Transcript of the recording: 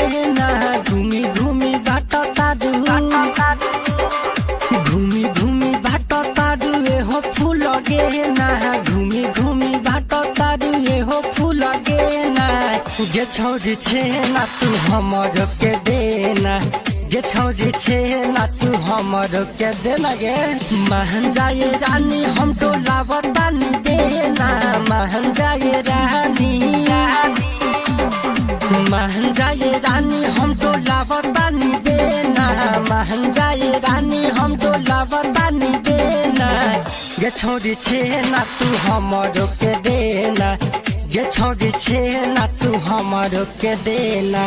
देना। घूमी घूमी बाटो तारू, घूमी घूमी बाटो तारू हो फूल गेना। घूमी घूमी बाटो तारू हो फूल गेना। जे छौरी छे ना तू हमर के देना, जे छौरी छे ना तू हमर के देना गे। महन जाए रानी हम टोला बतानी देना। महन जाए रानी, महन जाए रानी हम टोला बतानी देना। महन जाए रानी हम टोला बतानी देना। जे छौरी छे ना तू हमर के देना, जे छौरी छे ना तू हमर के देना।